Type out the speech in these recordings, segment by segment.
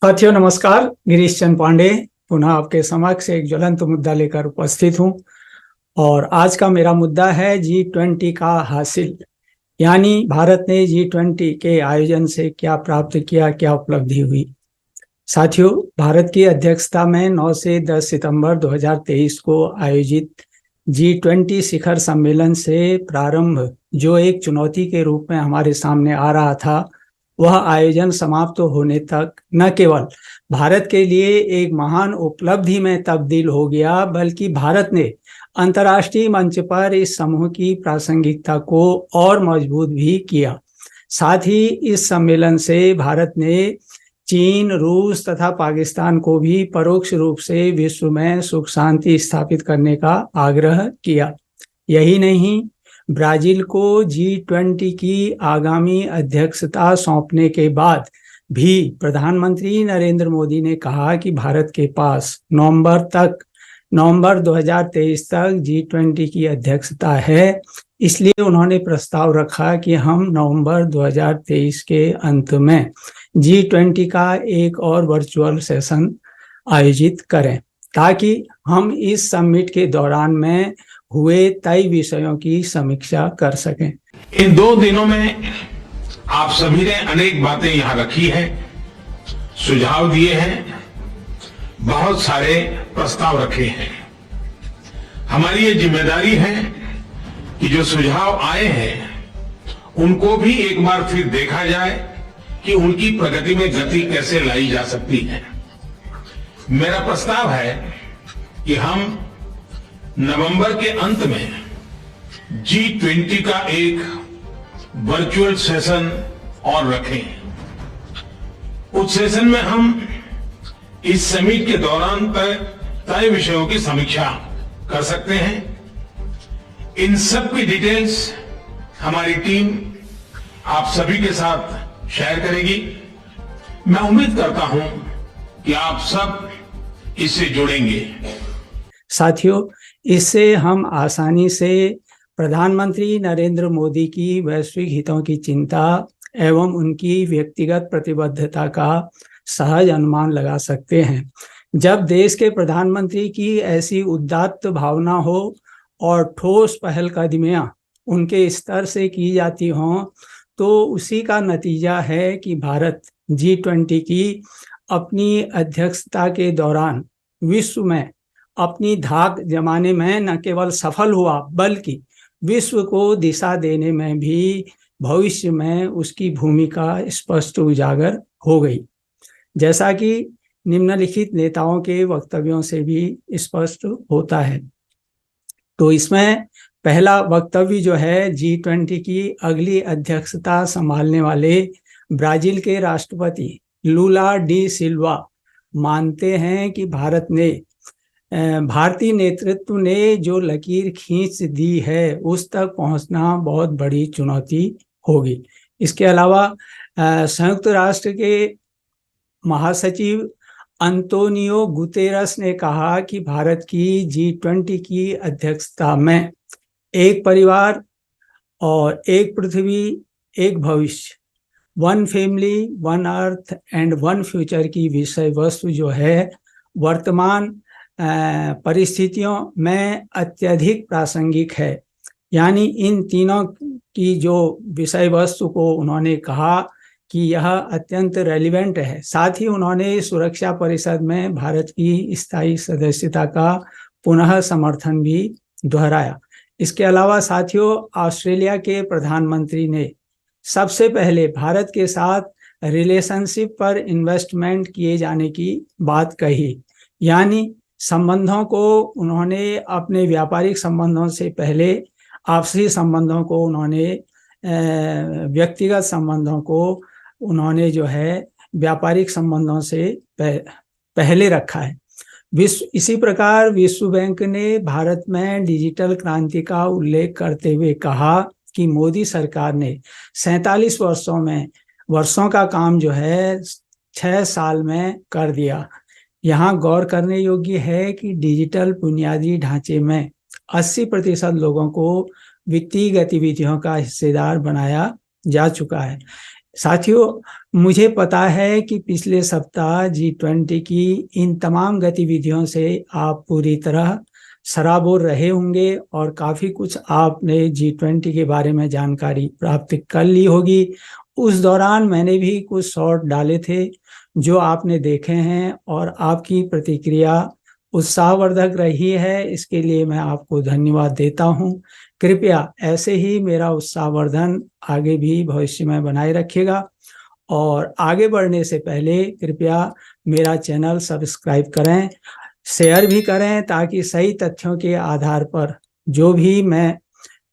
साथियों नमस्कार। गिरीश चंद पांडे पुनः आपके समक्ष एक ज्वलंत मुद्दा लेकर उपस्थित हूं और आज का मेरा मुद्दा है G20 का हासिल, यानी भारत ने G20 के आयोजन से क्या प्राप्त किया, क्या उपलब्धि हुई। साथियों, भारत की अध्यक्षता में 9 से 10 सितंबर 2023 को आयोजित G20 शिखर सम्मेलन से प्रारंभ जो एक चुनौती के रूप में हमारे सामने आ रहा था, वह आयोजन समाप्त होने तक न केवल भारत के लिए एक महान उपलब्धि में तब्दील हो गया, बल्कि भारत ने अंतर्राष्ट्रीय मंच पर इस समूह की प्रासंगिकता को और मजबूत भी किया। साथ ही इस सम्मेलन से भारत ने चीन, रूस तथा पाकिस्तान को भी परोक्ष रूप से विश्व में सुख शांति स्थापित करने का आग्रह किया। यही नहीं, ब्राजील को G20 की आगामी अध्यक्षता सौंपने के बाद भी प्रधानमंत्री नरेंद्र मोदी ने कहा कि भारत के पास नवंबर 2023 तक G20 की अध्यक्षता है। इसलिए उन्होंने प्रस्ताव रखा कि हम नवंबर 2023 के अंत में G20 का एक और वर्चुअल सेशन आयोजित करें, ताकि हम इस समिट के दौरान में हुए तय विषयों की समीक्षा कर सकें। इन 2 दिनों में आप सभी ने अनेक बातें यहां रखी हैं, सुझाव दिए हैं, बहुत सारे प्रस्ताव रखे हैं। हमारी ये जिम्मेदारी है कि जो सुझाव आए हैं उनको भी एक बार फिर देखा जाए कि उनकी प्रगति में गति कैसे लाई जा सकती है। मेरा प्रस्ताव है कि हम नवंबर के अंत में G20 का एक वर्चुअल सेशन और रखें। उस सेशन में हम इस समिट के दौरान तय विषयों की समीक्षा कर सकते हैं। इन सब की डिटेल्स हमारी टीम आप सभी के साथ शेयर करेगी। मैं उम्मीद करता हूं कि आप सब इससे जुड़ेंगे। साथियों, इससे हम आसानी से प्रधानमंत्री नरेंद्र मोदी की वैश्विक हितों की चिंता एवं उनकी व्यक्तिगत प्रतिबद्धता का सहज अनुमान लगा सकते हैं। जब देश के प्रधानमंत्री की ऐसी उदात्त भावना हो और ठोस पहलकदमियां उनके स्तर से की जाती हों, तो उसी का नतीजा है कि भारत G20 की अपनी अध्यक्षता के दौरान विश्व में अपनी धाक जमाने में न केवल सफल हुआ, बल्कि विश्व को दिशा देने में भी भविष्य में उसकी भूमिका स्पष्ट उजागर हो गई, जैसा कि निम्नलिखित नेताओं के वक्तव्यों से भी स्पष्ट होता है। तो इसमें पहला वक्तव्य जो है, G20 की अगली अध्यक्षता संभालने वाले ब्राजील के राष्ट्रपति लूला डी सिल्वा मानते हैं कि भारतीय नेतृत्व ने जो लकीर खींच दी है उस तक पहुंचना बहुत बड़ी चुनौती होगी। इसके अलावा संयुक्त राष्ट्र के महासचिव अंतोनियो गुतेरस ने कहा कि भारत की G20 की अध्यक्षता में एक परिवार और एक पृथ्वी एक भविष्य, one family, one earth and one future की विषय वस्तु जो है वर्तमान परिस्थितियों में अत्यधिक प्रासंगिक है। यानी इन तीनों की जो विषय वस्तु को उन्होंने कहा कि यह अत्यंत रेलिवेंट है। साथ ही उन्होंने सुरक्षा परिषद में भारत की स्थायी सदस्यता का पुनः समर्थन भी दोहराया। इसके अलावा साथियों, ऑस्ट्रेलिया के प्रधानमंत्री ने सबसे पहले भारत के साथ रिलेशनशिप पर इन्वेस्टमेंट किए जाने की बात कही। यानी संबंधों को उन्होंने अपने व्यापारिक संबंधों से पहले आपसी संबंधों को उन्होंने व्यक्तिगत संबंधों को उन्होंने जो है व्यापारिक संबंधों से पहले रखा है। इसी प्रकार विश्व बैंक ने भारत में डिजिटल क्रांति का उल्लेख करते हुए कहा कि मोदी सरकार ने 47 वर्षों का काम जो है 6 साल में कर दिया। यहाँ गौर करने योग्य है कि डिजिटल बुनियादी ढांचे में 80% लोगों को वित्तीय गतिविधियों का हिस्सेदार बनाया जा चुका है। साथियों, मुझे पता है कि पिछले सप्ताह G20 की इन तमाम गतिविधियों से आप पूरी तरह सराबोर रहे होंगे और काफ़ी कुछ आपने G20 के बारे में जानकारी प्राप्त कर ली होगी। उस दौरान मैंने भी कुछ शॉर्ट डाले थे जो आपने देखे हैं और आपकी प्रतिक्रिया उत्साहवर्धक रही है। इसके लिए मैं आपको धन्यवाद देता हूं। कृपया ऐसे ही मेरा उत्साहवर्धन आगे भी भविष्य में बनाए रखिएगा और आगे बढ़ने से पहले कृपया मेरा चैनल सब्सक्राइब करें, शेयर भी करें ताकि सही तथ्यों के आधार पर जो भी मैं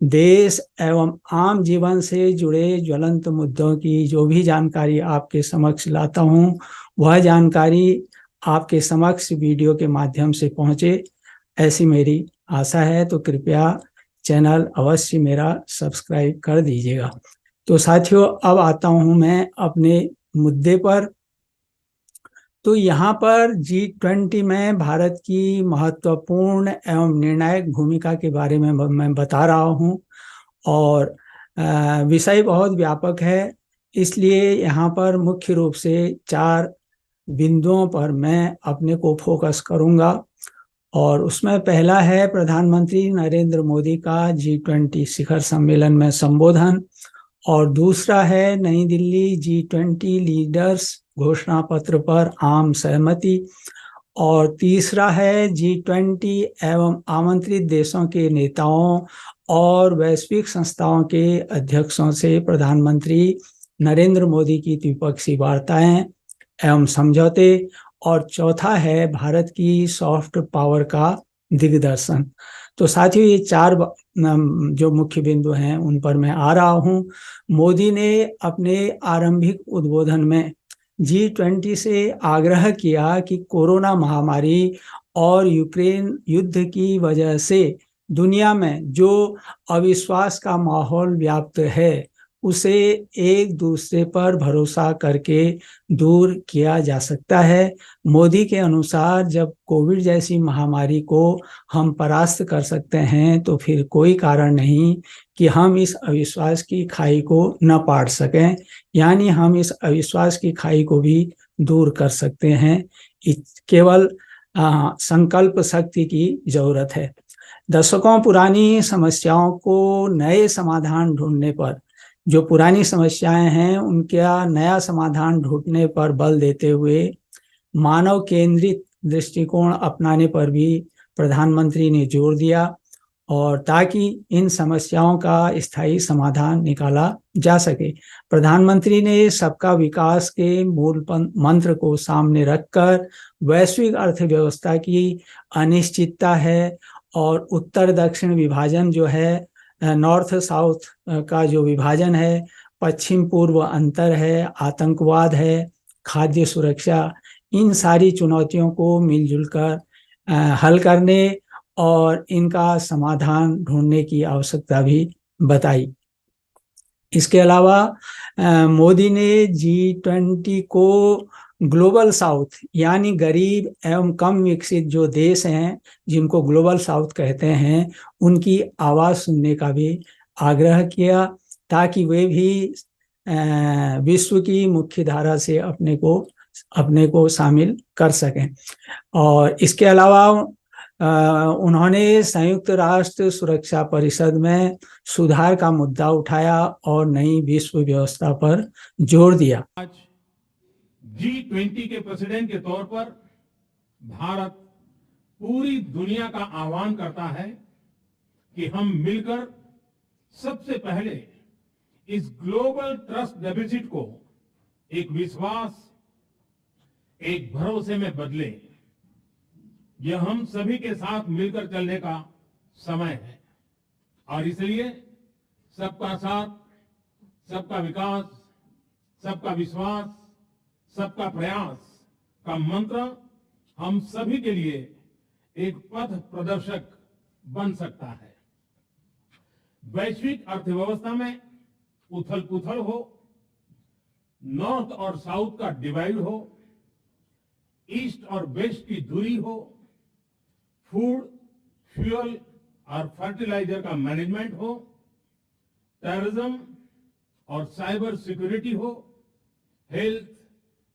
देश एवं आम जीवन से जुड़े ज्वलंत मुद्दों की जो भी जानकारी आपके समक्ष लाता हूं, वह जानकारी आपके समक्ष वीडियो के माध्यम से पहुंचे, ऐसी मेरी आशा है। तो कृपया चैनल अवश्य मेरा सब्सक्राइब कर दीजिएगा। तो साथियों, अब आता हूं मैं अपने मुद्दे पर। तो यहाँ पर G20 में भारत की महत्वपूर्ण एवं निर्णायक भूमिका के बारे में मैं बता रहा हूँ और विषय बहुत व्यापक है, इसलिए यहाँ पर मुख्य रूप से 4 बिंदुओं पर मैं अपने को फोकस करूँगा। और उसमें पहला है प्रधानमंत्री नरेंद्र मोदी का G20 शिखर सम्मेलन में संबोधन, और दूसरा है नई दिल्ली G20 लीडर्स घोषणा पत्र पर आम सहमति, और तीसरा है G20 एवं आमंत्रित देशों के नेताओं और वैश्विक संस्थाओं के अध्यक्षों से प्रधानमंत्री नरेंद्र मोदी की द्विपक्षीय वार्ताएं एवं समझौते, और चौथा है भारत की सॉफ्ट पावर का दिग्दर्शन। तो साथियों, ये 4 जो मुख्य बिंदु हैं उन पर मैं आ रहा हूं। मोदी ने अपने आरंभिक उद्बोधन में G20 से आग्रह किया कि कोरोना महामारी और यूक्रेन युद्ध की वजह से दुनिया में जो अविश्वास का माहौल व्याप्त है उसे एक दूसरे पर भरोसा करके दूर किया जा सकता है। मोदी के अनुसार जब कोविड जैसी महामारी को हम परास्त कर सकते हैं तो फिर कोई कारण नहीं कि हम इस अविश्वास की खाई को न पाट सकें, यानी हम इस अविश्वास की खाई को भी दूर कर सकते हैं। केवल संकल्प शक्ति की जरूरत है। दशकों पुरानी समस्याओं को नए समाधान ढूंढने पर, जो पुरानी समस्याएं हैं उनका नया समाधान ढूंढने पर बल देते हुए मानव केंद्रित दृष्टिकोण अपनाने पर भी प्रधानमंत्री ने जोर दिया, और ताकि इन समस्याओं का स्थायी समाधान निकाला जा सके। प्रधानमंत्री ने सबका विकास के मूल मंत्र को सामने रखकर वैश्विक अर्थव्यवस्था की अनिश्चितता है और उत्तर दक्षिण विभाजन जो है, नॉर्थ साउथ का जो विभाजन है, पश्चिम पूर्व अंतर है, आतंकवाद है, खाद्य सुरक्षा, इन सारी चुनौतियों को मिलजुल कर हल करने और इनका समाधान ढूंढने की आवश्यकता भी बताई। इसके अलावा मोदी ने G20 को ग्लोबल साउथ यानी गरीब एवं कम विकसित जो देश हैं जिनको ग्लोबल साउथ कहते हैं, उनकी आवाज़ सुनने का भी आग्रह किया ताकि वे भी विश्व की मुख्य धारा से अपने को शामिल कर सकें। और इसके अलावा उन्होंने संयुक्त राष्ट्र सुरक्षा परिषद में सुधार का मुद्दा उठाया और नई विश्व व्यवस्था पर जोर दिया। आज G20 के प्रेसिडेंट के तौर पर भारत पूरी दुनिया का आह्वान करता है कि हम मिलकर सबसे पहले इस ग्लोबल ट्रस्ट डेफिसिट को एक विश्वास, एक भरोसे में बदलें। यह हम सभी के साथ मिलकर चलने का समय है और इसलिए सबका साथ, सबका विकास, सबका विश्वास, सबका प्रयास का मंत्र हम सभी के लिए एक पथ प्रदर्शक बन सकता है। वैश्विक अर्थव्यवस्था में उथल-पुथल हो, नॉर्थ और साउथ का डिवाइड हो, ईस्ट और वेस्ट की दूरी हो, फूड, फ्यूल और फर्टिलाइजर का मैनेजमेंट हो, टेररिज्म और साइबर सिक्योरिटी हो, हेल्थ,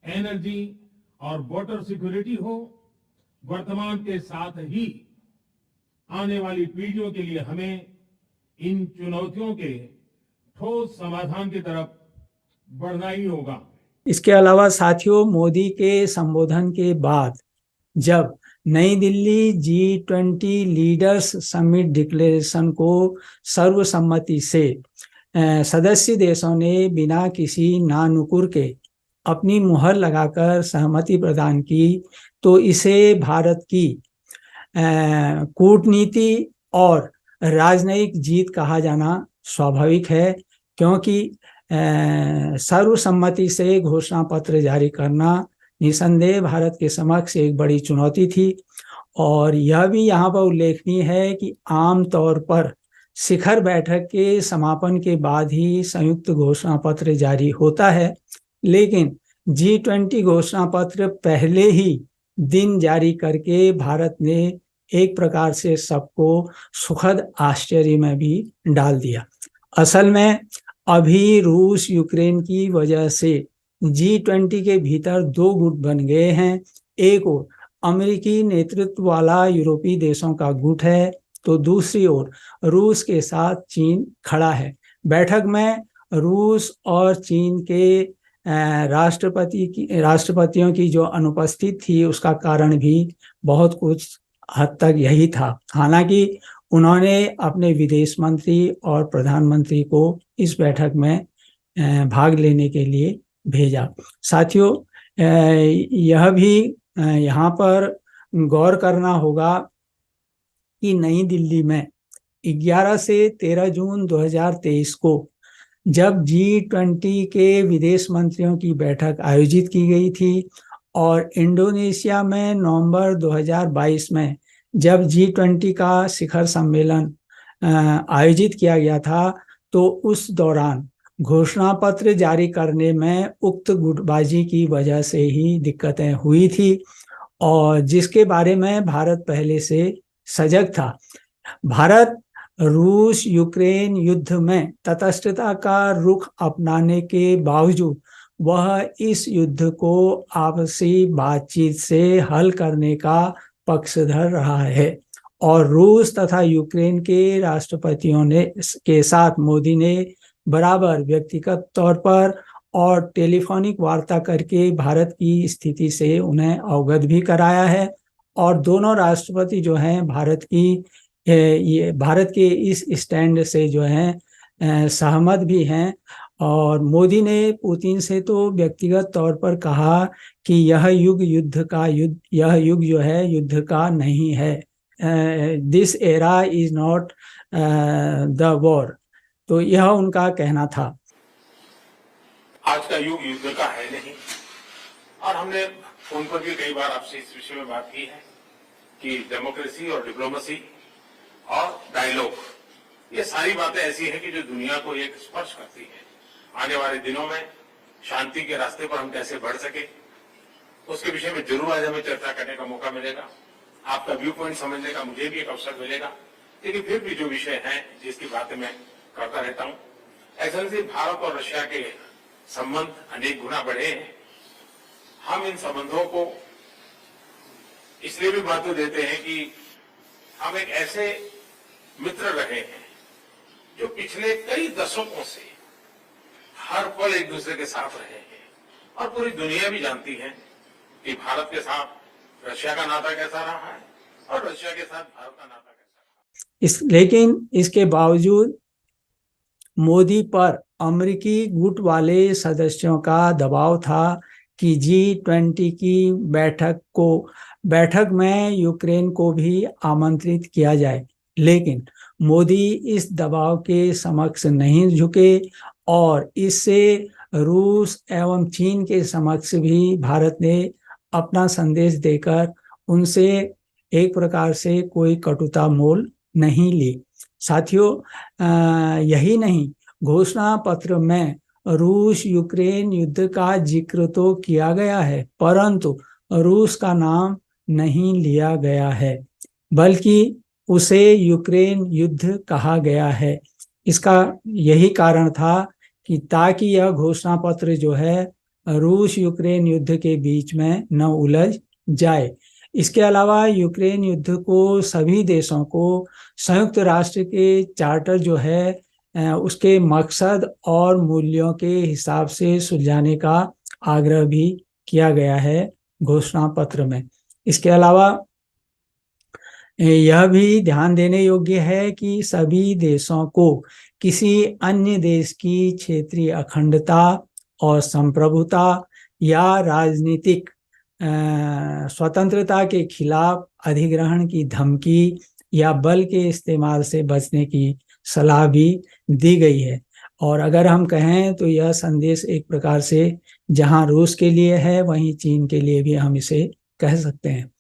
एनर्जी और वाटर सिक्योरिटी हो, वर्तमान के साथ ही आने वाली पीढ़ियों के लिए हमें इन चुनौतियों के ठोस समाधान की तरफ बढ़ना ही होगा। इसके अलावा साथियों, मोदी के संबोधन के बाद जब नई Delhi G20 leaders summit declaration को सर्वसम्मति से सदस्य देशों ने बिना किसी नानुकुर के अपनी मुहर लगाकर सहमति प्रदान की, तो इसे भारत की कूटनीति और राजनयिक जीत कहा जाना स्वाभाविक है, क्योंकि सर्वसम्मति से घोषणा पत्र जारी करना निसंदेह भारत के समक्ष एक बड़ी चुनौती थी। और यह भी यहाँ पर उल्लेखनीय है कि आम तौर पर शिखर बैठक के समापन के बाद ही संयुक्त घोषणा पत्र जारी होता है, लेकिन G20 घोषणा पत्र पहले ही दिन जारी करके भारत ने एक प्रकार से सबको सुखद आश्चर्य में भी डाल दिया। असल में अभी रूस यूक्रेन की वजह से G20 के भीतर दो गुट बन गए हैं। एक ओर अमेरिकी नेतृत्व वाला यूरोपीय देशों का गुट है, तो दूसरी ओर रूस के साथ चीन खड़ा है। बैठक में रूस और चीन के राष्ट्रपतियों की जो अनुपस्थिति थी, उसका कारण भी बहुत कुछ हद तक यही था। हालांकि उन्होंने अपने विदेश मंत्री और प्रधानमंत्री को इस बैठक में भाग लेने के लिए भेजा। साथियों, यह भी यहाँ पर गौर करना होगा कि नई दिल्ली में 11 से 13 जून 2023 को जब G20 के विदेश मंत्रियों की बैठक आयोजित की गई थी और इंडोनेशिया में नवंबर 2022 में जब G20 का शिखर सम्मेलन आयोजित किया गया था, तो उस दौरान घोषणा पत्र जारी करने में उक्त गुटबाजी की वजह से ही दिक्कतें हुई थी, और जिसके बारे में भारत पहले से सजग था। भारत रूस यूक्रेन युद्ध में तटस्थता का रुख अपनाने के बावजूद वह इस युद्ध को आपसी बातचीत से हल करने का पक्षधर रहा है, और रूस तथा यूक्रेन के राष्ट्रपतियों के साथ मोदी ने बराबर व्यक्तिगत तौर पर और टेलीफोनिक वार्ता करके भारत की स्थिति से उन्हें अवगत भी कराया है। और दोनों राष्ट्रपति जो हैं भारत के इस स्टैंड से जो हैं सहमत भी हैं। और मोदी ने पुतिन से तो व्यक्तिगत तौर पर कहा कि यह युग जो है युद्ध का नहीं है। This era is not the war. तो यह उनका कहना था। आज का युग युद्ध का है नहीं, और हमने फोन पर भी कई बार आपसे इस विषय में बात की है कि डेमोक्रेसी और डिप्लोमेसी और डायलॉग, ये सारी बातें ऐसी हैं कि जो दुनिया को एक स्पर्श करती है। आने वाले दिनों में शांति के रास्ते पर हम कैसे बढ़ सके, उसके विषय में जरूर आज हमें चर्चा करने का मौका मिलेगा। आपका व्यू पॉइंट समझने का मुझे भी एक अवसर मिलेगा। लेकिन फिर भी जो विषय है जिसकी बातें मैं करता रहता हूं, एक्सेलेंसी, भारत और रशिया के संबंध अनेक गुना बढ़े हैं। हम इन संबंधों को इसलिए भी महत्व देते हैं कि हम एक ऐसे मित्र रहे हैं जो पिछले कई दशकों से हर पल एक दूसरे के साथ रहे हैं, और पूरी दुनिया भी जानती है कि भारत के साथ रशिया का नाता कैसा रहा है और रशिया के साथ भारत का नाता कैसा रहा है। लेकिन इसके बावजूद मोदी पर अमेरिकी गुट वाले सदस्यों का दबाव था कि G20 की बैठक में यूक्रेन को भी आमंत्रित किया जाए, लेकिन मोदी इस दबाव के समक्ष नहीं झुके, और इससे रूस एवं चीन के समक्ष भी भारत ने अपना संदेश देकर उनसे एक प्रकार से कोई कटुता मोल नहीं ली। साथियों, यही नहीं, घोषणा पत्र में रूस यूक्रेन युद्ध का जिक्र तो किया गया है, परंतु रूस का नाम नहीं लिया गया है, बल्कि उसे यूक्रेन युद्ध कहा गया है। इसका यही कारण था कि ताकि यह घोषणा पत्र जो है रूस यूक्रेन युद्ध के बीच में न उलझ जाए। इसके अलावा यूक्रेन युद्ध को सभी देशों को संयुक्त राष्ट्र के चार्टर जो है उसके मकसद और मूल्यों के हिसाब से सुलझाने का आग्रह भी किया गया है घोषणा पत्र में। इसके अलावा यह भी ध्यान देने योग्य है कि सभी देशों को किसी अन्य देश की क्षेत्रीय अखंडता और संप्रभुता या राजनीतिक स्वतंत्रता के खिलाफ अधिग्रहण की धमकी या बल के इस्तेमाल से बचने की सलाह भी दी गई है। और अगर हम कहें तो यह संदेश एक प्रकार से जहां रूस के लिए है वहीं चीन के लिए भी हम इसे कह सकते हैं।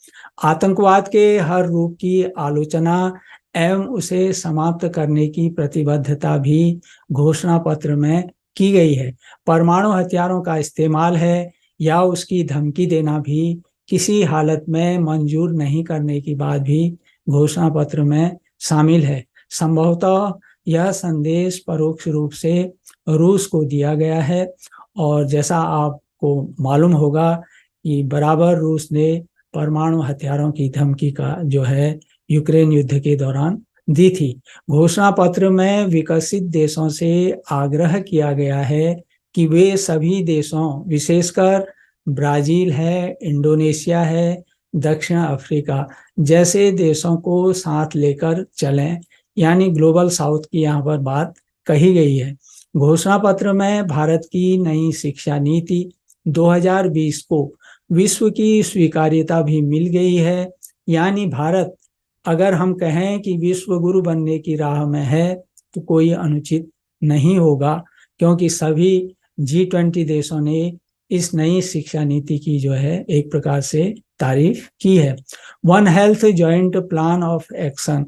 आतंकवाद के हर रूप की आलोचना एवं उसे समाप्त करने की प्रतिबद्धता भी घोषणा पत्र में की गई है। परमाणु हथियारों का इस्तेमाल है या उसकी धमकी देना भी किसी हालत में मंजूर नहीं करने की बात भी घोषणा पत्र में शामिल है। संभवतः यह संदेश परोक्ष रूप से रूस को दिया गया है और जैसा आपको मालूम होगा कि बराबर रूस ने परमाणु हथियारों की धमकी का जो है यूक्रेन युद्ध के दौरान दी थी। घोषणा पत्र में विकसित देशों से आग्रह किया गया है कि वे सभी देशों विशेषकर ब्राजील है, इंडोनेशिया है, दक्षिण अफ्रीका जैसे देशों को साथ लेकर चलें, यानी ग्लोबल साउथ की यहाँ पर बात कही गई है। घोषणा पत्र में भारत की नई शिक्षा नीति 2020 को विश्व की स्वीकार्यता भी मिल गई है, यानी भारत अगर हम कहें कि विश्व गुरु बनने की राह में है तो कोई अनुचित नहीं होगा, क्योंकि सभी G20 देशों ने इस नई शिक्षा नीति की जो है एक प्रकार से तारीफ की है। One health joint plan of action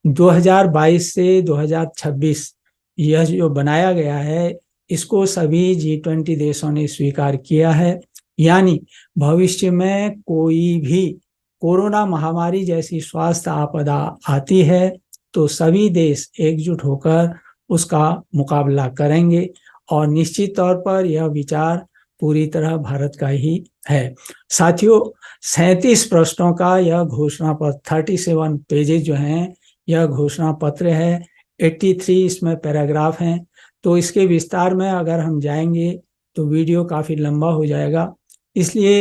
2022 से 2026 यह जो बनाया गया है इसको सभी G20 देशों ने स्वीकार किया है, यानी भविष्य में कोई भी कोरोना महामारी जैसी स्वास्थ्य आपदा आती है तो सभी देश एकजुट होकर उसका मुकाबला करेंगे और निश्चित तौर पर यह विचार पूरी तरह भारत का ही है। साथियों, 37 प्रश्नों का यह घोषणा पत्र 37 पेजेज जो हैं यह घोषणा पत्र है। 83 इसमें पैराग्राफ हैं, तो इसके विस्तार में अगर हम जाएंगे तो वीडियो काफ़ी लंबा हो जाएगा। इसलिए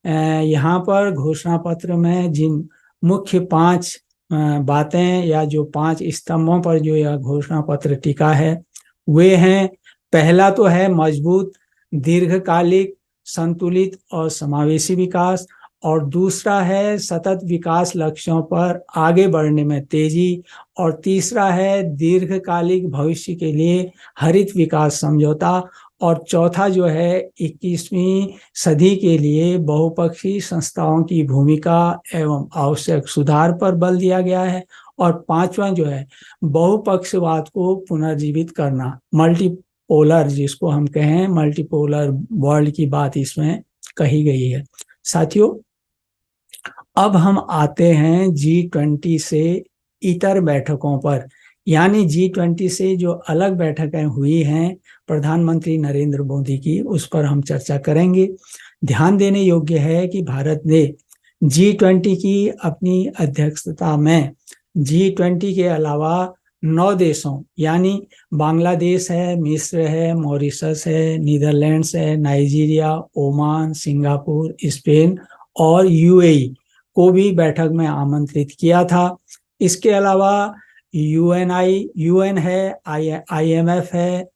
यहाँ पर घोषणा पत्र में जिन मुख्य 5 बातें या जो 5 स्तंभों पर जो यह घोषणा पत्र टिका है वे हैं, पहला तो है मजबूत, दीर्घकालिक, संतुलित और समावेशी विकास, और दूसरा है सतत विकास लक्ष्यों पर आगे बढ़ने में तेजी, और तीसरा है दीर्घकालिक भविष्य के लिए हरित विकास समझौता, और चौथा जो है 21वीं सदी के लिए बहुपक्षीय संस्थाओं की भूमिका एवं आवश्यक सुधार पर बल दिया गया है, और पांचवा जो है बहुपक्षवाद को पुनर्जीवित करना, मल्टीपोलर जिसको हम कहें मल्टीपोलर वर्ल्ड की बात इसमें कही गई है। साथियों, अब हम आते हैं G20 से इतर बैठकों पर, यानी G20 से जो अलग बैठकें हुई हैं प्रधानमंत्री नरेंद्र मोदी की, उस पर हम चर्चा करेंगे। ध्यान देने योग्य है कि भारत ने G20 की अपनी अध्यक्षता में G20 के अलावा 9 देशों यानी बांग्लादेश है, मिस्र है, मॉरिशस है, नीदरलैंड्स है, नाइजीरिया, ओमान, सिंगापुर, स्पेन और UAE को भी बैठक में आमंत्रित किया था। इसके अलावा UN है, IMF है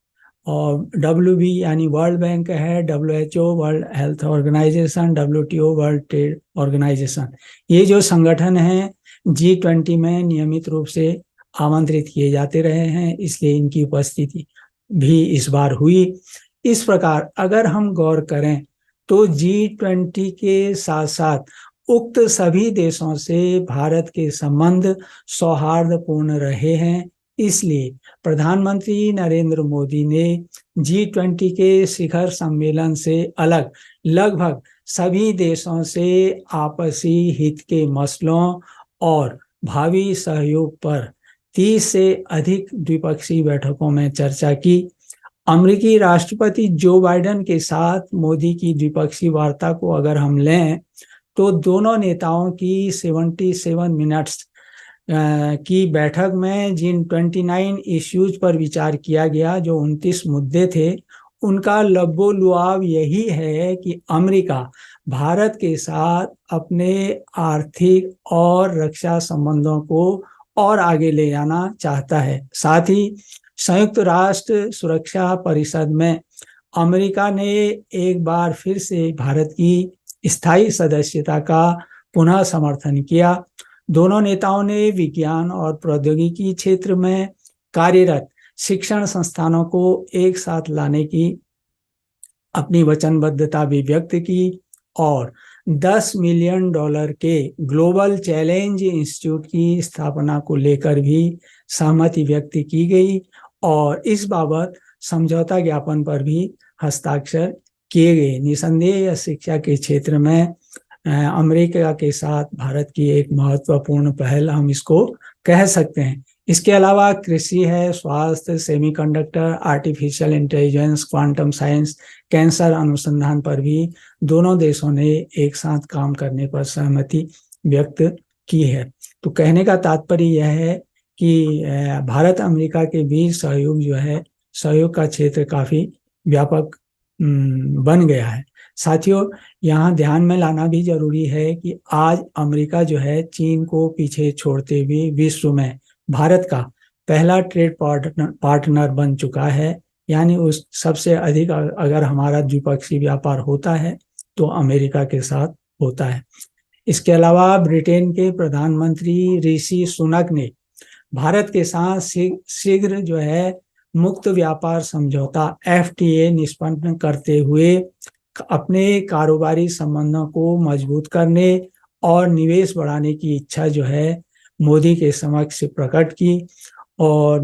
और WB यानी वर्ल्ड बैंक है, WHO world health organization, WTO world trade organization, ये जो संगठन हैं G20 में नियमित रूप से आमंत्रित किए जाते रहे हैं, इसलिए इनकी उपस्थिति भी इस बार हुई। इस प्रकार अगर हम गौर करें तो G20 के साथ साथ उक्त सभी देशों से भारत के संबंध सौहार्दपूर्ण रहे हैं। इसलिए प्रधानमंत्री नरेंद्र मोदी ने G20 के शिखर सम्मेलन से अलग लगभग सभी देशों से आपसी हित के मसलों और भावी सहयोग पर 30 से अधिक द्विपक्षीय बैठकों में चर्चा की। अमेरिकी राष्ट्रपति जो बाइडेन के साथ मोदी की द्विपक्षीय वार्ता को अगर हम लें तो दोनों नेताओं की 77 मिनट्स की बैठक में जिन 29 इश्यूज पर विचार किया गया, जो 29 मुद्दे थे, उनका लबो-लुआब यही है कि अमेरिका भारत के साथ अपने आर्थिक और रक्षा संबंधों को और आगे ले जाना चाहता है। साथ ही संयुक्त राष्ट्र सुरक्षा परिषद में अमेरिका ने एक बार फिर से भारत की स्थायी सदस्यता का पुनः समर्थन किया। दोनों नेताओं ने विज्ञान और प्रौद्योगिकी क्षेत्र में कार्यरत शिक्षण संस्थानों को एक साथ लाने की अपनी वचनबद्धता भी व्यक्त की और $10 मिलियन के ग्लोबल चैलेंज इंस्टीट्यूट की स्थापना को लेकर भी सहमति व्यक्त की गई और इस बाबत समझौता ज्ञापन पर भी हस्ताक्षर किए गए। निसंदेह शिक्षा के क्षेत्र में अमेरिका के साथ भारत की एक महत्वपूर्ण पहल हम इसको कह सकते हैं। इसके अलावा कृषि है, स्वास्थ्य, semiconductor, artificial intelligence, quantum science, cancer अनुसंधान पर भी दोनों देशों ने एक साथ काम करने पर सहमति व्यक्त की है। तो कहने का तात्पर्य यह है कि भारत अमेरिका के बीच सहयोग जो है, सहयोग का क्षेत्र काफी व्यापक बन गया है। साथियों, यहाँ ध्यान में लाना भी जरूरी है कि आज अमेरिका जो है चीन को पीछे छोड़ते हुए विश्व में भारत का पहला ट्रेड पार्टनर बन चुका है। यानी उस सबसे अधिक अगर हमारा द्विपक्षीय व्यापार होता है तो अमेरिका के साथ होता है। इसके अलावा ब्रिटेन के प्रधानमंत्री ऋषि सुनक ने भारत के साथ शीघ्र जो है मुक्त व्यापार समझौता FTA निष्पन्न करते हुए अपने कारोबारी संबंधों को मजबूत करने और निवेश बढ़ाने की इच्छा जो है मोदी के समक्ष प्रकट की और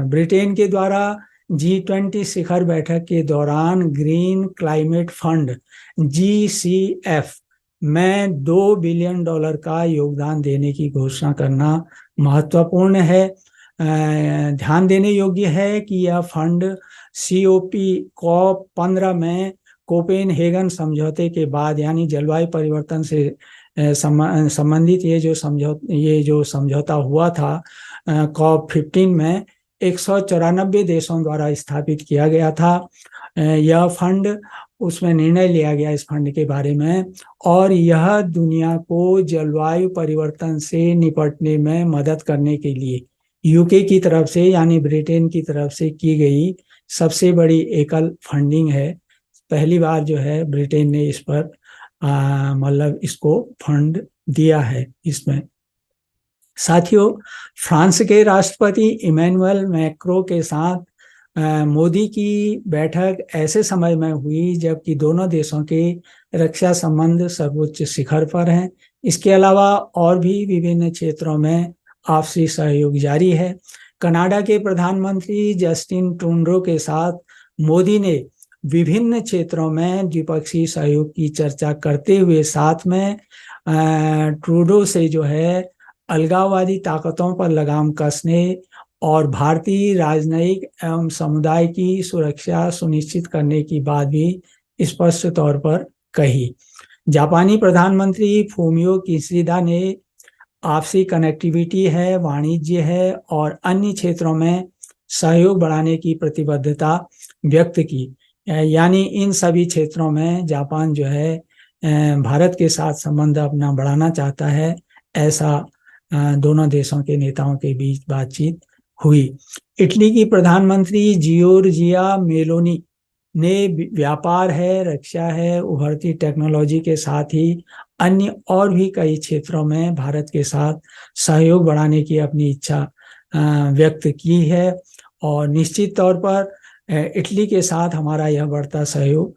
ब्रिटेन के द्वारा G20 शिखर बैठक के दौरान ग्रीन क्लाइमेट फंड GCF में $2 बिलियन का योगदान देने की घोषणा करना महत्वपूर्ण है। ध्यान देने योग्य है कि यह फंड COP15 में कोपेनहेगन समझौते के बाद यानी जलवायु परिवर्तन से संबंधित ये जो समझौता हुआ था COP15 में 194 देशों द्वारा स्थापित किया गया था। यह फंड, उसमें निर्णय लिया गया इस फंड के बारे में और यह दुनिया को जलवायु परिवर्तन से निपटने में मदद करने के लिए यूके की तरफ से यानी ब्रिटेन की तरफ से की गई सबसे बड़ी एकल फंडिंग है। पहली बार जो है ब्रिटेन ने इस पर मतलब इसको फंड दिया है इसमें। साथियों, फ्रांस के राष्ट्रपति इमैनुअल मैक्रों के साथ मोदी की बैठक ऐसे समय में हुई जबकि दोनों देशों के रक्षा संबंध सर्वोच्च शिखर पर हैं। इसके अलावा और भी विभिन्न क्षेत्रों में आपसी सहयोग जारी है। कनाडा के प्रधानमंत्री जस्टिन ट्रूडो के साथ मोदी ने विभिन्न क्षेत्रों में द्विपक्षीय सहयोग की चर्चा करते हुए साथ में ट्रूडो से जो है अलगाववादी ताकतों पर लगाम कसने और भारतीय राजनयिक एवं समुदाय की सुरक्षा सुनिश्चित करने की बात भी स्पष्ट तौर पर कही। जापानी प्रधानमंत्री फूमियो किशिदा ने आपसी कनेक्टिविटी है, वाणिज्य है और अन्य क्षेत्रों में सहयोग बढ़ाने की प्रतिबद्धता व्यक्त की। यानी इन सभी क्षेत्रों में जापान जो है भारत के साथ संबंध अपना बढ़ाना चाहता है, ऐसा दोनों देशों के नेताओं के बीच बातचीत हुई। इटली की प्रधानमंत्री जियोर्जिया मेलोनी ने व्यापार है, रक्षा है, उभरती टेक्नोलॉजी के साथ ही अन्य और भी कई क्षेत्रों में भारत के साथ सहयोग बढ़ाने की अपनी इच्छा व्यक्त की है और निश्चित तौर पर इटली के साथ हमारा यह बढ़ता सहयोग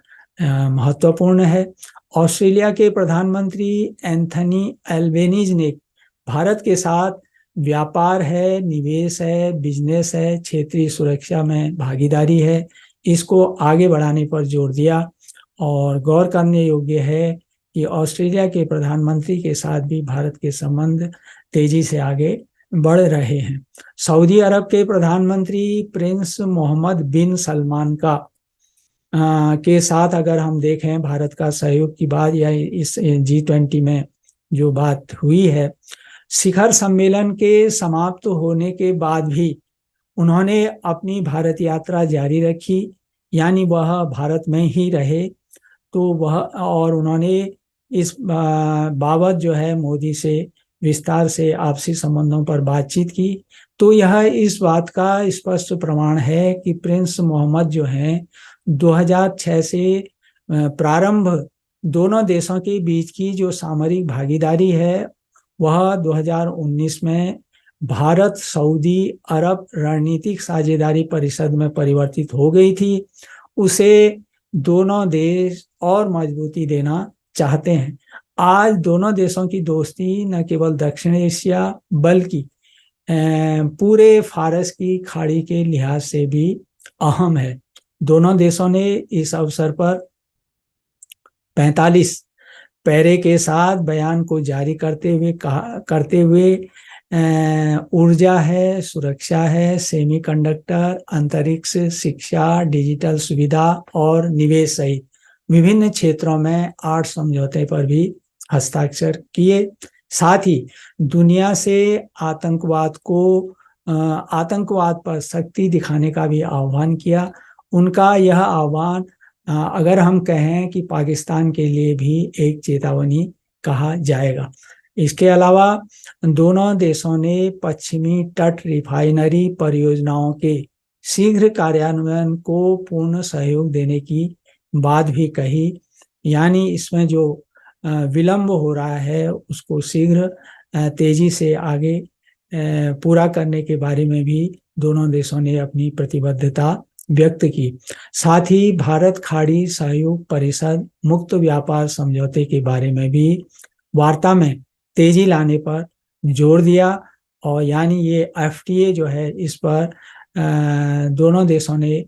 महत्वपूर्ण है। ऑस्ट्रेलिया के प्रधानमंत्री एंथनी एल्बेनीज ने भारत के साथ व्यापार है, निवेश है, बिजनेस है, क्षेत्रीय सुरक्षा में भागीदारी है, इसको आगे बढ़ाने पर जोर दिया और गौर करने योग्य है कि ऑस्ट्रेलिया के प्रधानमंत्री के साथ भी भारत के संबंध तेजी से आगे बढ़ रहे हैं। सऊदी अरब के प्रधानमंत्री प्रिंस मोहम्मद बिन सलमान का के साथ अगर हम देखें भारत का सहयोग की बात, या इस G20 में जो बात हुई है, शिखर सम्मेलन के समाप्त होने के बाद भी उन्होंने अपनी भारत यात्रा जारी रखी, यानी वह भारत में ही रहे। तो वह, और उन्होंने इस बाबत जो है मोदी से विस्तार से आपसी संबंधों पर बातचीत की। तो यह इस बात का स्पष्ट प्रमाण है कि प्रिंस मोहम्मद जो हैं 2006 से प्रारंभ दोनों देशों के बीच की जो सामरिक भागीदारी है वह 2019 में भारत सऊदी अरब रणनीतिक साझेदारी परिषद में परिवर्तित हो गई थी। उसे दोनों देश और मजबूती देना चाहते हैं। आज दोनों देशों की दोस्ती न केवल दक्षिण एशिया बल्कि पूरे फारस की खाड़ी के लिहाज से भी अहम है। दोनों देशों ने इस अवसर पर 45 पैरे के साथ बयान को जारी करते हुए ऊर्जा है, सुरक्षा है, सेमीकंडक्टर, अंतरिक्ष, शिक्षा, डिजिटल सुविधा और निवेश सहित विभिन्न क्षेत्रों में 8 समझौते पर भी हस्ताक्षर किए। साथ ही दुनिया से आतंकवाद पर सख्ती दिखाने का भी आह्वान किया। उनका यह आह्वान अगर हम कहें कि पाकिस्तान के लिए भी एक चेतावनी कहा जाएगा। इसके अलावा दोनों देशों ने पश्चिमी तट रिफाइनरी परियोजनाओं के शीघ्र कार्यान्वयन को पूर्ण सहयोग देने की बात भी कही, यानी इसमें जो विलंब हो रहा है उसको शीघ्र तेजी से आगे पूरा करने के बारे में भी दोनों देशों ने अपनी प्रतिबद्धता व्यक्त की। साथ ही भारत खाड़ी सहयोग परिषद मुक्त व्यापार समझौते के बारे में भी वार्ता में तेजी लाने पर जोर दिया, और यानी ये FTA जो है इस पर दोनों देशों ने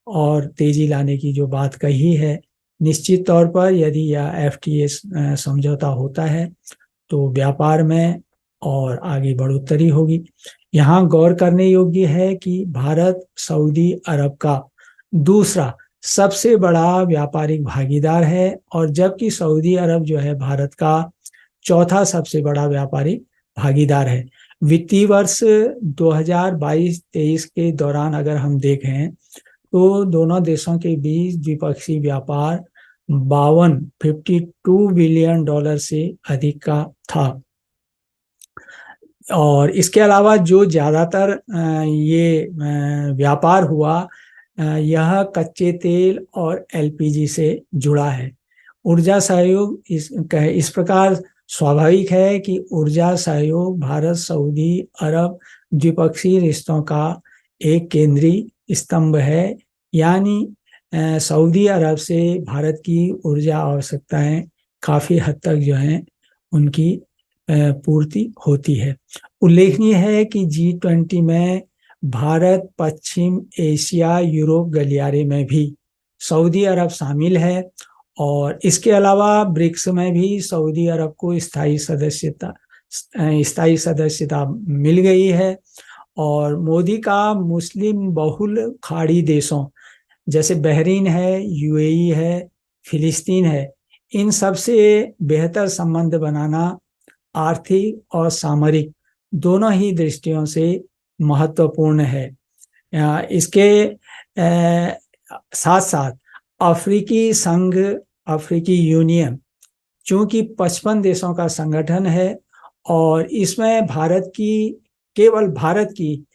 और तेजी लाने की जो बात कही है। निश्चित तौर पर यदि यह FTA समझौता होता है तो व्यापार में और आगे बढ़ोतरी होगी। यहाँ गौर करने योग्य है कि भारत सऊदी अरब का दूसरा सबसे बड़ा व्यापारिक भागीदार है, और जबकि सऊदी अरब जो है भारत का चौथा सबसे बड़ा व्यापारिक भागीदार है। वित्तीय वर्ष 2022-23 के दौरान अगर हम देखें तो दोनों देशों के बीच द्विपक्षीय व्यापार 52 बिलियन डॉलर से अधिक का था। और इसके अलावा जो ज़्यादातर ये व्यापार हुआ यह कच्चे तेल और LPG से जुड़ा है। ऊर्जा सहयोग इस प्रकार स्वाभाविक है कि ऊर्जा सहयोग भारत सऊदी अरब द्विपक्षीय रिश्तों का एक केंद्रीय स्तंभ है, यानी सऊदी अरब से भारत की ऊर्जा आवश्यकताएं काफ़ी हद तक जो हैं उनकी पूर्ति होती है। उल्लेखनीय है कि G20 में भारत, पश्चिम एशिया, यूरोप गलियारे में भी सऊदी अरब शामिल है, और इसके अलावा ब्रिक्स में भी सऊदी अरब को स्थायी सदस्यता मिल गई है। और मोदी का मुस्लिम बहुल खाड़ी देशों जैसे बहरीन है, UAE है, फिलिस्तीन है, इन सब से बेहतर संबंध बनाना आर्थिक और सामरिक दोनों ही दृष्टियों से महत्वपूर्ण है। इसके साथ साथ अफ्रीकी संघ, अफ्रीकी यूनियन चूंकि 55 देशों का संगठन है और इसमें केवल भारत की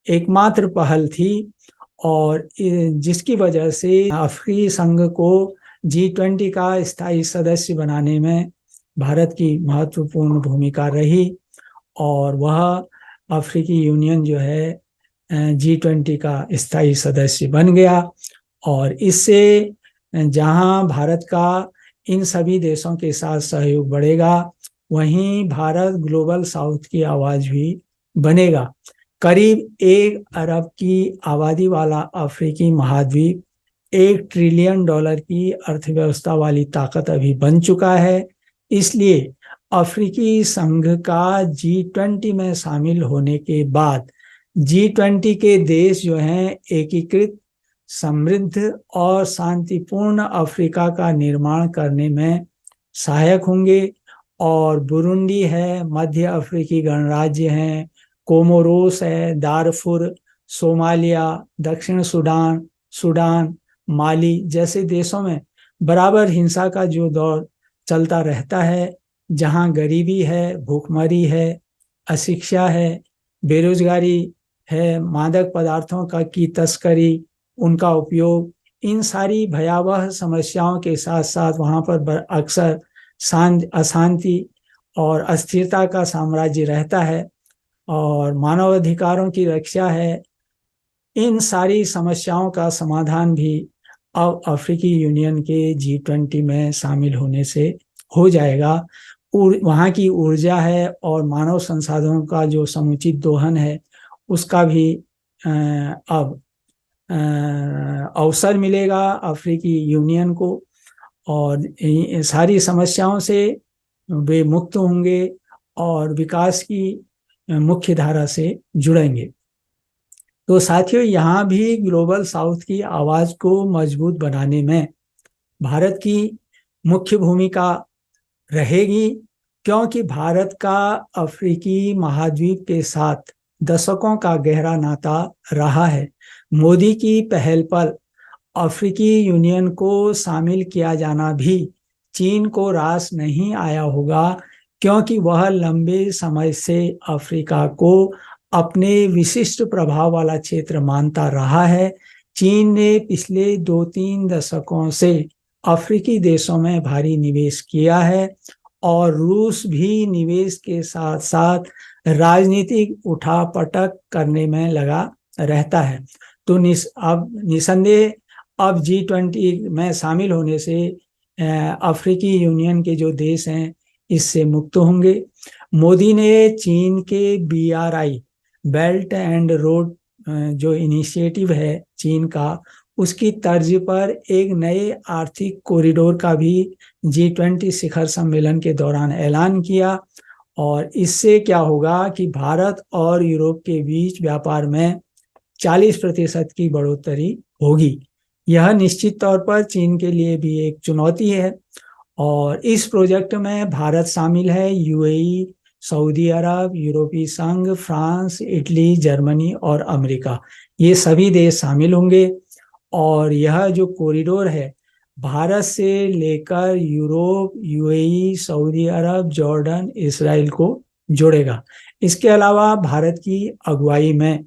एकमात्र पहल थी, और जिसकी वजह से अफ्रीकी संघ को G20 का स्थायी सदस्य बनाने में भारत की महत्वपूर्ण भूमिका रही, और वह अफ्रीकी यूनियन जो है G20 का स्थायी सदस्य बन गया। और इससे जहां भारत का इन सभी देशों के साथ सहयोग बढ़ेगा, वहीं भारत ग्लोबल साउथ की आवाज भी बनेगा। करीब 1 अरब की आबादी वाला अफ्रीकी महाद्वीप $1 ट्रिलियन की अर्थव्यवस्था वाली ताकत अभी बन चुका है। इसलिए अफ्रीकी संघ का G20 में शामिल होने के बाद G20 के देश जो हैं एकीकृत, समृद्ध और शांतिपूर्ण अफ्रीका का निर्माण करने में सहायक होंगे। और बुरुंडी है, मध्य अफ्रीकी गणराज्य हैं, कोमोरोस है, दारफुर, सोमालिया, दक्षिण सूडान, सूडान, माली जैसे देशों में बराबर हिंसा का जो दौर चलता रहता है, जहां गरीबी है, भूखमरी है, अशिक्षा है, बेरोजगारी है, मादक पदार्थों की तस्करी, उनका उपयोग, इन सारी भयावह समस्याओं के साथ साथ वहां पर अक्सर अशांति और अस्थिरता का साम्राज्य रहता है और मानवाधिकारों की रक्षा है। इन सारी समस्याओं का समाधान भी अब अफ्रीकी यूनियन के G20 में शामिल होने से हो जाएगा। वहाँ की ऊर्जा है और मानव संसाधनों का जो समुचित दोहन है उसका भी अब अवसर मिलेगा अफ्रीकी यूनियन को, और सारी समस्याओं से वे मुक्त होंगे और विकास की मुख्य धारा से जुड़ेंगे। तो साथियों, यहाँ भी ग्लोबल साउथ की आवाज को मजबूत बनाने में भारत की मुख्य भूमिका रहेगी, क्योंकि भारत का अफ्रीकी महाद्वीप के साथ दशकों का गहरा नाता रहा है। मोदी की पहल पर अफ्रीकी यूनियन को शामिल किया जाना भी चीन को रास नहीं आया होगा, क्योंकि वह लंबे समय से अफ्रीका को अपने विशिष्ट प्रभाव वाला क्षेत्र मानता रहा है। चीन ने पिछले 2-3 दशकों से अफ्रीकी देशों में भारी निवेश किया है और रूस भी निवेश के साथ साथ राजनीतिक उठापटक करने में लगा रहता है। तो अब निसंदेह अब G20 में शामिल होने से अफ्रीकी यूनियन के जो देश हैं इससे मुक्त होंगे। मोदी ने चीन के BRI बेल्ट एंड रोड जो इनिशिएटिव है चीन का, उसकी तर्ज पर एक नए आर्थिक कॉरिडोर का भी G20 शिखर सम्मेलन के दौरान ऐलान किया। और इससे क्या होगा कि भारत और यूरोप के बीच व्यापार में 40% की बढ़ोतरी होगी। यह निश्चित तौर पर चीन के लिए भी एक चुनौती है और इस प्रोजेक्ट में भारत शामिल है, UAE, सऊदी अरब, यूरोपीय संघ, फ्रांस, इटली, जर्मनी और अमेरिका, ये सभी देश शामिल होंगे। और यह जो कॉरिडोर है भारत से लेकर यूरोप, UAE, सऊदी अरब, जॉर्डन, इजराइल को जोड़ेगा। इसके अलावा भारत की अगुवाई में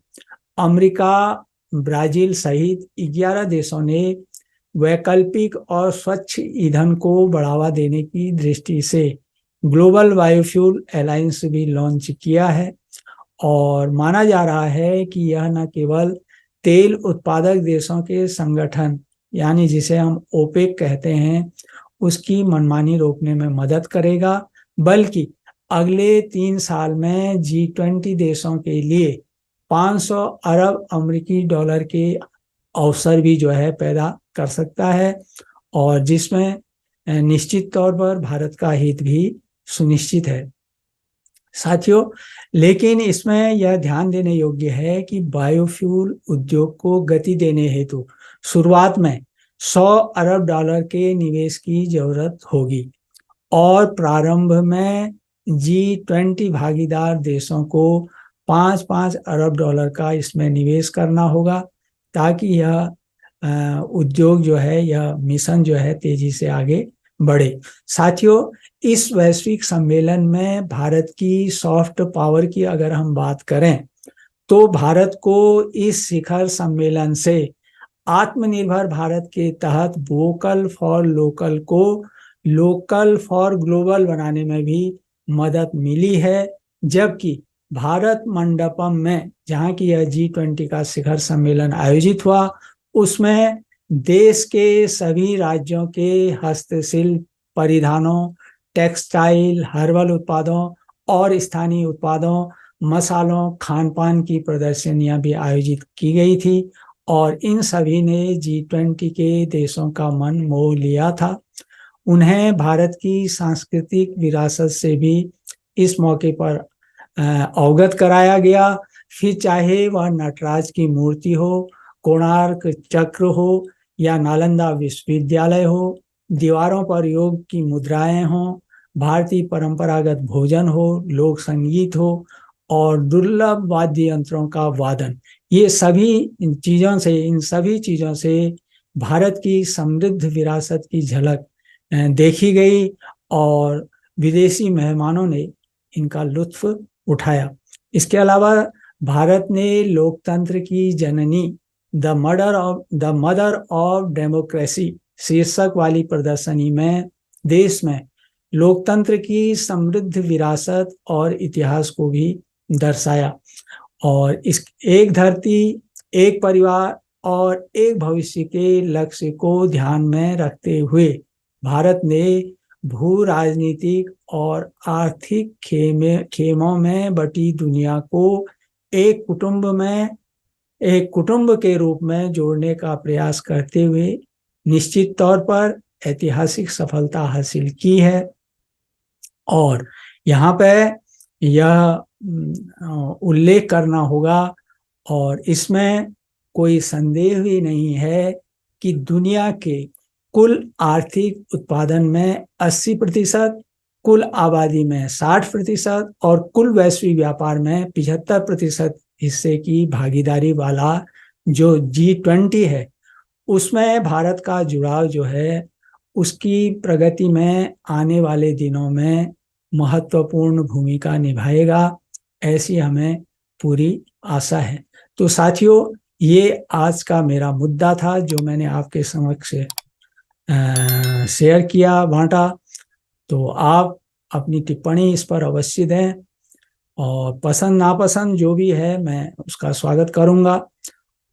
अमेरिका, ब्राजील सहित 11 देशों ने वैकल्पिक और स्वच्छ ईंधन को बढ़ावा देने की दृष्टि से ग्लोबल बायोफ्यूल अलायंस भी लॉन्च किया है। और माना जा रहा है कि यह न केवल तेल उत्पादक देशों के संगठन, यानी जिसे हम ओपेक कहते हैं, उसकी मनमानी रोकने में मदद करेगा, बल्कि अगले 3 साल में G20 देशों के लिए 500 अरब अमेरिकी डॉलर के अवसर भी जो है पैदा कर सकता है, और जिसमें निश्चित तौर पर भारत का हित भी सुनिश्चित है। साथियों, लेकिन इसमें यह ध्यान देने योग्य है कि बायोफ्यूल उद्योग को गति देने हेतु शुरुआत में 100 अरब डॉलर के निवेश की जरूरत होगी और प्रारंभ में G20 भागीदार देशों को 5-5 अरब डॉलर का इसमें निवेश करना होगा, ताकि यह उद्योग जो है, यह मिशन जो है तेजी से आगे बढ़े। साथियों, इस वैश्विक सम्मेलन में भारत की सॉफ्ट पावर की अगर हम बात करें तो भारत को इस शिखर सम्मेलन से आत्मनिर्भर भारत के तहत वोकल फॉर लोकल को लोकल फॉर ग्लोबल बनाने में भी मदद मिली है। जबकि भारत मंडपम में, जहां की यह G20 का शिखर सम्मेलन आयोजित हुआ, उसमें देश के सभी राज्यों के हस्तशिल्प, परिधानों, टेक्सटाइल, हर्बल उत्पादों और स्थानीय उत्पादों, मसालों, खान पान की प्रदर्शनियां भी आयोजित की गई थी और इन सभी ने G20 के देशों का मन मोह लिया था। उन्हें भारत की सांस्कृतिक विरासत से भी इस मौके पर अवगत कराया गया। फिर चाहे वह नटराज की मूर्ति हो, कोणार्क चक्र हो या नालंदा विश्वविद्यालय हो, दीवारों पर योग की मुद्राएं हों, भारतीय परंपरागत भोजन हो, लोक संगीत हो और दुर्लभ वाद्य यंत्रों का वादन, ये सभी इन सभी चीजों से भारत की समृद्ध विरासत की झलक देखी गई और विदेशी मेहमानों ने इनका लुत्फ उठाया। इसके अलावा भारत ने लोकतंत्र की जननी द मदर ऑफ डेमोक्रेसी शीर्षक वाली प्रदर्शनी में देश में लोकतंत्र की समृद्ध विरासत और इतिहास को भी दर्शाया। और इस एक धरती, एक परिवार और एक भविष्य के लक्ष्य को ध्यान में रखते हुए भारत ने भू राजनीतिक और आर्थिक खेमों में बटी दुनिया को एक कुटुंब के रूप में जोड़ने का प्रयास करते हुए निश्चित तौर पर ऐतिहासिक सफलता हासिल की है। और यहाँ पे यह उल्लेख करना होगा और इसमें कोई संदेह भी नहीं है कि दुनिया के कुल आर्थिक उत्पादन में 80%, कुल आबादी में 60% और कुल वैश्विक व्यापार में 75% हिस्से की भागीदारी वाला जो G20 है, उसमें भारत का जुड़ाव जो है उसकी प्रगति में आने वाले दिनों में महत्वपूर्ण भूमिका निभाएगा, ऐसी हमें पूरी आशा है। तो साथियों, ये आज का मेरा मुद्दा था जो मैंने आपके समक्ष शेयर किया, बांटा। तो आप अपनी टिप्पणी इस पर अवश्य दें और पसंद नापसंद जो भी है मैं उसका स्वागत करूंगा।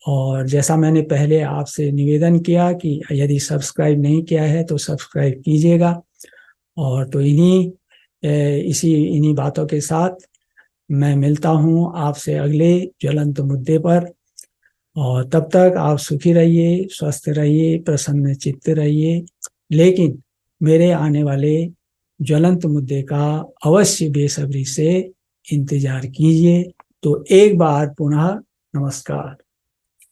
और जैसा मैंने पहले आपसे निवेदन किया कि यदि सब्सक्राइब नहीं किया है तो सब्सक्राइब कीजिएगा। और तो इन्हीं बातों के साथ मैं मिलता हूं आपसे अगले ज्वलंत मुद्दे पर। और तब तक आप सुखी रहिए, स्वस्थ रहिए, प्रसन्न चित्त रहिए, लेकिन मेरे आने वाले ज्वलंत मुद्दे का अवश्य बेसब्री से इंतजार कीजिए। तो एक बार पुनः नमस्कार।